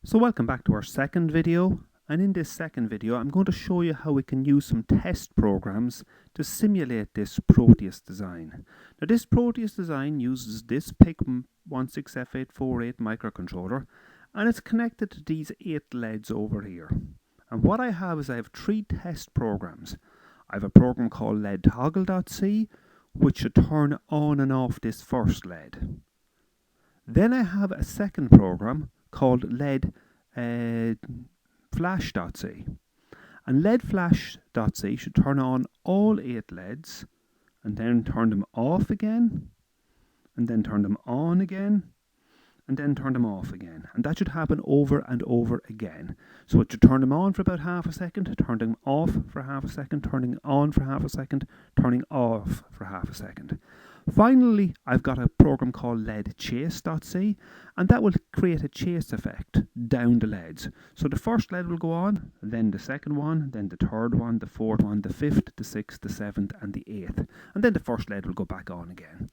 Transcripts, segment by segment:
So welcome back to our second video, and in this second video I'm going to show you how we can use some test programs to simulate this Proteus design. Now this Proteus design uses this PIC16F848 microcontroller, and it's connected to these 8 LEDs over here. And what I have is I have 3 test programs. I have a program called LED_toggle.c, which should turn on and off this first LED. Then I have a second program called LED_flash.c, and LED_flash.c should turn on all 8 LEDs and then turn them off again, and then turn them on again, and then turn them off again, and that should happen over and over again. So it should turn them on for about half a second, turn them off for half a second, turning on for half a second, turning off for half a second. Finally, I've got a program called LED_chase.c, and that will create a chase effect down the LEDs. So the first LED will go on, then the second one, then the third one, the fourth one, the fifth, the sixth, the seventh, and the 8th. And then the first LED will go back on again.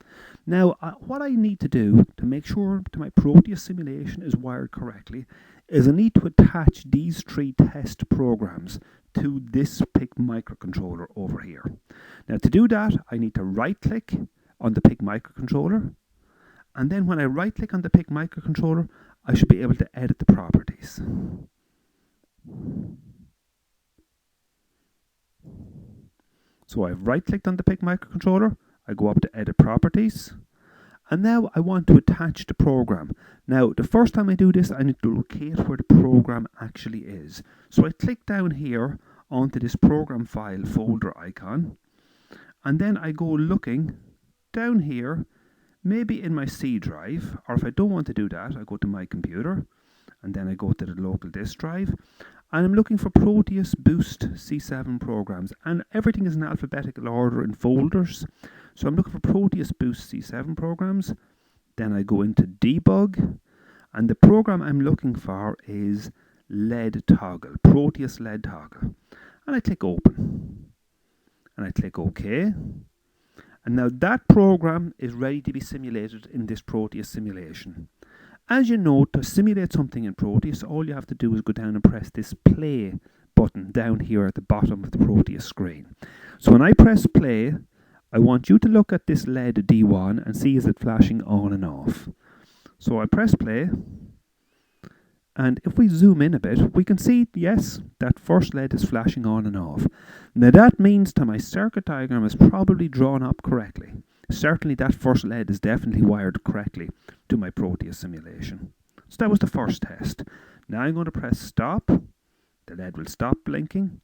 Now, what I need to do to make sure that my Proteus simulation is wired correctly is I need to attach these 3 test programs to this PIC microcontroller over here. Now, to do that, I need to right-click on the PIC microcontroller, and then when I right click on the PIC microcontroller, I should be able to edit the properties. So I've right clicked on the PIC microcontroller, I go up to edit properties, and now I want to attach the program. Now the first time I do this, I need to locate where the program actually is. So I click down here onto this program file folder icon, and then I go looking down here, maybe in my C drive, or if I don't want to do that, I go to my computer, and then I go to the local disk drive, and I'm looking for Proteus Boost C7 programs, and everything is in alphabetical order in folders. So I'm looking for Proteus Boost C7 programs. Then I go into debug, and the program I'm looking for is LED_toggle, Proteus LED_toggle, and I click open, and I click OK. And now that program is ready to be simulated in this Proteus simulation. As you know, to simulate something in Proteus, all you have to do is go down and press this play button down here at the bottom of the Proteus screen. So when I press play, I want you to look at this LED D1 and see is it flashing on and off. So I press play, and if we zoom in a bit, we can see, yes, that first LED is flashing on and off. Now that means that my circuit diagram is probably drawn up correctly. Certainly that first LED is definitely wired correctly to my Proteus simulation. So that was the first test. Now I'm going to press stop. The LED will stop blinking.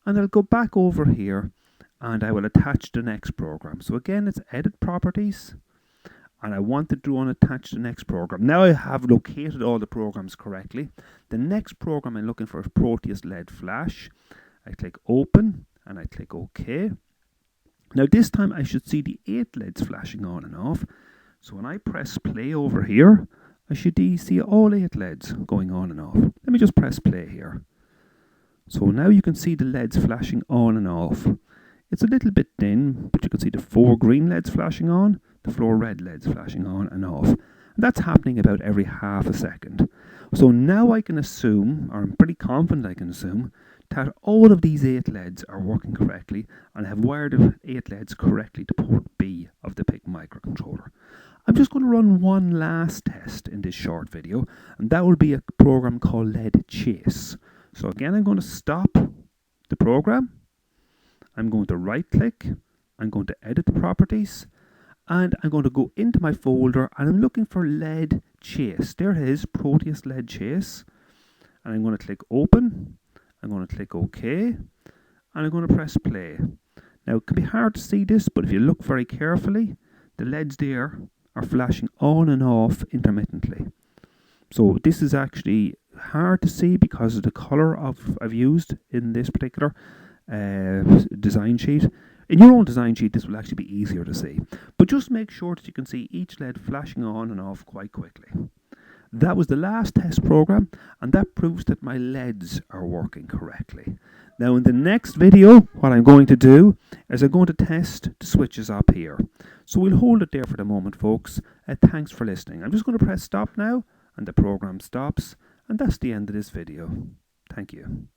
And I'll go back over here and I will attach the next program. So again, it's edit properties. And I want to do and attach the next program. Now I have located all the programs correctly. The next program I'm looking for is Proteus LED_flash. I click open and I click OK. Now this time I should see the 8 LEDs flashing on and off. So when I press play over here, I should see all 8 LEDs going on and off. Let me just press play here. So now you can see the LEDs flashing on and off. It's a little bit dim, but you can see the 4 green LEDs flashing on, the 4 red LEDs flashing on and off. And that's happening about every half a second. So now I can assume, or I'm pretty confident I can assume, that all of these 8 LEDs are working correctly and have wired the 8 LEDs correctly to port B of the PIC microcontroller. I'm just going to run one last test in this short video, and that will be a program called LED_chase. So again, I'm going to stop the program. I'm going to right click, I'm going to edit the properties, and I'm going to go into my folder and I'm looking for LED_chase. There it is, Proteus LED_chase. And I'm going to click open, I'm going to click OK, and I'm going to press play. Now it can be hard to see this, but if you look very carefully, the LEDs there are flashing on and off intermittently. So this is actually hard to see because of the colour I've used in this particular design sheet. In your own design sheet this will actually be easier to see, but just make sure that you can see each LED flashing on and off quite quickly. That was the last test program, and that proves that my LEDs are working correctly. Now in the next video what I'm going to do is I'm going to test the switches up here. So we'll hold it there for the moment, folks. Thanks for listening. I'm just going to press stop now, and the program stops, And that's the end of this video. Thank you.